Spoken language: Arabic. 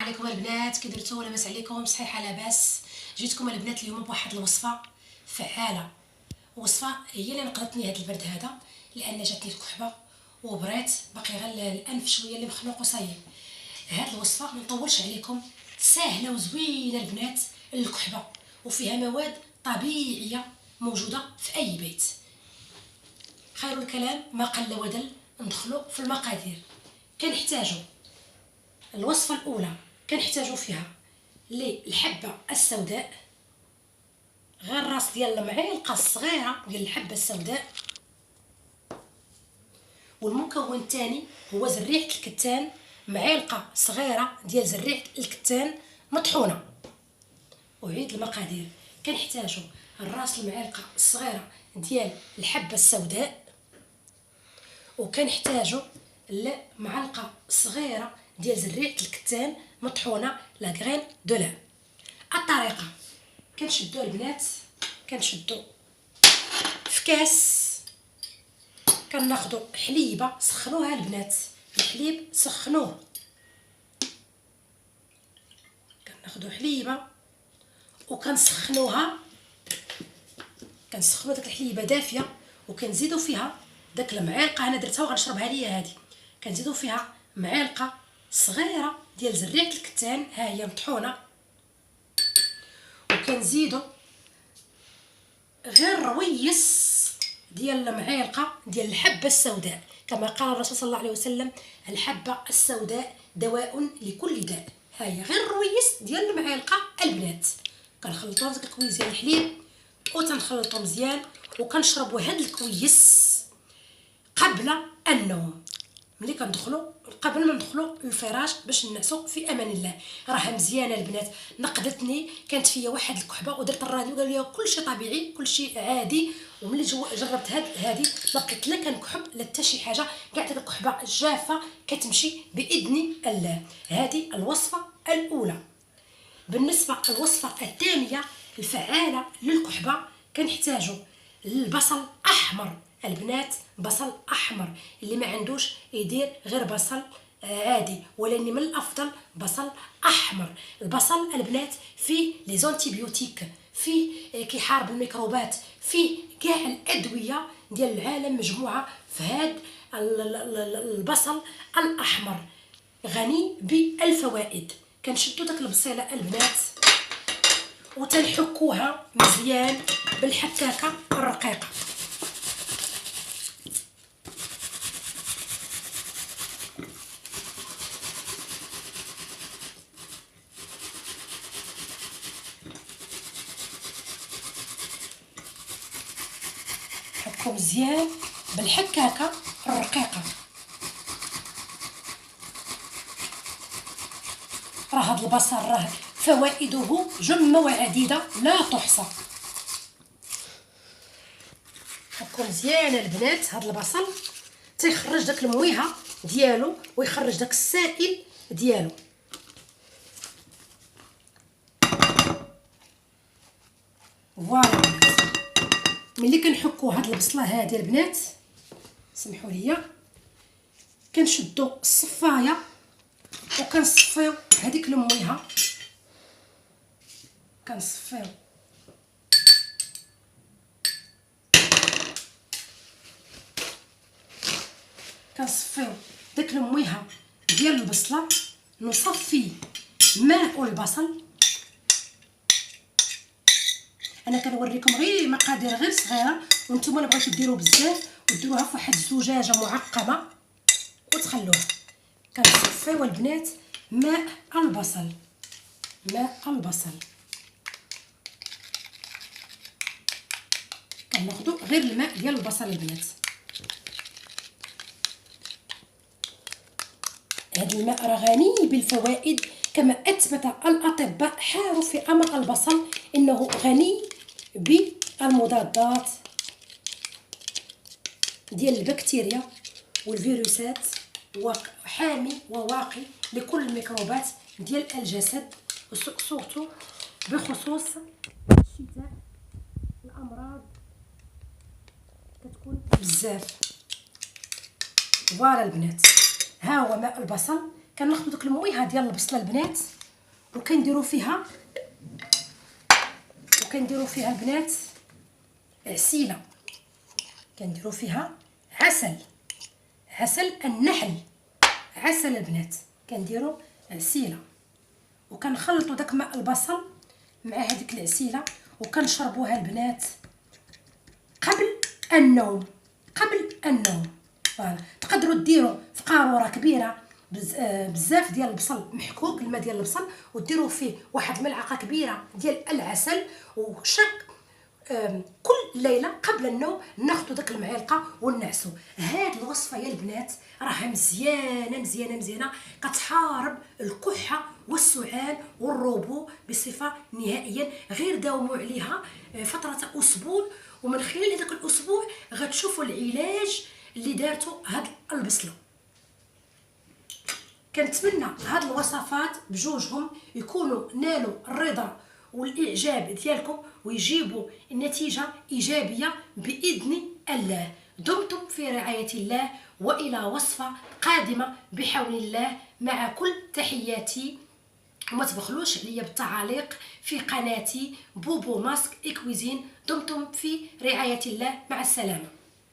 عليكم البنات، كي درتو؟ لاباس عليكم؟ صحيحه لاباس. جيتكم البنات اليوم بواحد الوصفه فعاله. وصفه هي اللي نقذتني هذا البرد هذا، لان جاتني الكحبه وبريت باقي غير الانف شويه اللي مخنوق وصايب. هذه الوصفه ما نطولش عليكم، سهله وزوينه البنات للكحبه، وفيها مواد طبيعيه موجوده في اي بيت. خير الكلام ما قل ودل. ندخلوا في المقادير. كنحتاجوا الوصفه الاولى كنحتاجوا فيها الحبه السوداء، غير راس ديال المعلقه الصغيره ديال الحبه السوداء. والمكون الثاني هو زريعه الكتان، معلقه صغيره ديال زريعه الكتان مطحونه. وعيد المقادير. كنحتاجوا الراس المعلقه الصغيره ديال الحبه السوداء، وكنحتاجوا معلقه صغيره ديال زريعه الكتان مطحونه لا غرين دو لا. الطريقه: كنشدو البنات، كنشدو في كاس، كناخدو حليبه سخنوها البنات، الحليب سخنوه، كناخدو حليبه وكنسخنوها، كنسخنو داك الحليبه دافيه، وكنزيدو فيها داك المعلقه انا درتها وغنشربها ليا هذه، كنزيدو فيها معلقه صغيره ديال زريعه الكتان ها هي مطحونه، وكنزيدو غير رويس ديال المعلقه ديال الحبه السوداء، كما قال الرسول صلى الله عليه وسلم: الحبه السوداء دواء لكل داء. ها هي غير رويس ديال المعلقه البنات. كنخلطوا داك الكويس ديال الحليب وتنخلطوا مزيان، وكنشربوا هاد الكويس قبل النوم. ملي كندخلوا قبل ما ندخلوا للفراش باش ننعسوا في امان الله. راه مزيانه البنات، نقدتني. كانت فيا واحد الكحبه ودرت الراديو قال لي كل شيء طبيعي كل شيء عادي، وملي جربت هذه ما بقيت لا كنكحب لا حتى شي حاجه، كاع ديك الكحبه الجافه كتمشي باذن الله. هذه الوصفه الاولى. بالنسبه للوصفه الثانيه الفعاله للكحبه، كنحتاجوا البصل احمر البنات، بصل احمر. اللي ما عندوش يدير غير بصل عادي، ولكن من الافضل بصل احمر. البصل البنات فيه لي زونتيبيوتيك، فيه كيحارب الميكروبات، فيه كاع الادويه ديال العالم مجموعه في هذا البصل الاحمر، غني بالفوائد. كنشدوا داك البصيله البنات وتنحكوها مزيان بالحكاكه الرقيقه. حكو مزيان بالحكاكه الرقيقه. راه هذا البصل راه فوائده جمه وعديده لا تحصى. حكو مزيان البنات. هذا البصل تيخرج داك المويها ديالو ويخرج داك السائل ديالو. فوالا ملي كنحكو هاد البصله هادي البنات، سمحوا لي، كنشدو الصفايه وكنصفيو هذيك المويها، كنصفيو داك المويها ديال البصله، نصفي ماء البصل. انا كنوريكم غير مقادير غير صغيره، وانتم الا بغيتو ديروا بزاف وديروها في واحد الزجاجه معقمه وتخلوها. كنصفيو البنات ماء البصل، كناخذوا غير الماء ديال البصل البنات. هذا الماء راه غني بالفوائد، كما اثبت الاطباء حاروا في امر البصل انه غني بالمضادات ديال البكتيريا والفيروسات، وحامي وواقي لكل الميكروبات ديال الجسد، وسورتو بخصوص الشتاء. الامراض كتكون بزاف. فوالا البنات، ها هو ماء البصل كناخذوا ديك المويها ديال البصله البنات وكنديروا فيها البنات عسيله، كنديروا فيها عسل النحل، عسل البنات، كنديروا عسيله وكنخلطوا داك ماء البصل مع هذيك العسيله وكنشربوها البنات قبل النوم. فوالا تقدروا ديروا في قاروره كبيره بزاف ديال البصل محكوك، الماء ديال البصل، وديروا فيه واحد الملعقه كبيره ديال العسل، وشك كل ليله قبل النوم ناخذوا داك المعلقه ونعسوا. هاد الوصفه يا البنات راها مزيانه كتحارب الكحه والسعال والربو بصفه نهائيا. غير داوموا عليها فتره اسبوع، ومن خلال هذاك الاسبوع غتشوفوا العلاج اللي دارته هاد البصله. كنتمنى هاد الوصفات بجوجهم يكونوا نالوا الرضا والاعجاب ديالكم ويجيبوا النتيجه ايجابيه باذن الله. دمتم في رعايه الله، والى وصفه قادمه بحول الله. مع كل تحياتي، وما تبخلوش عليا بالتعاليق في قناتي بوبو ماسك إكويزين. دمتم في رعايه الله، مع السلامه.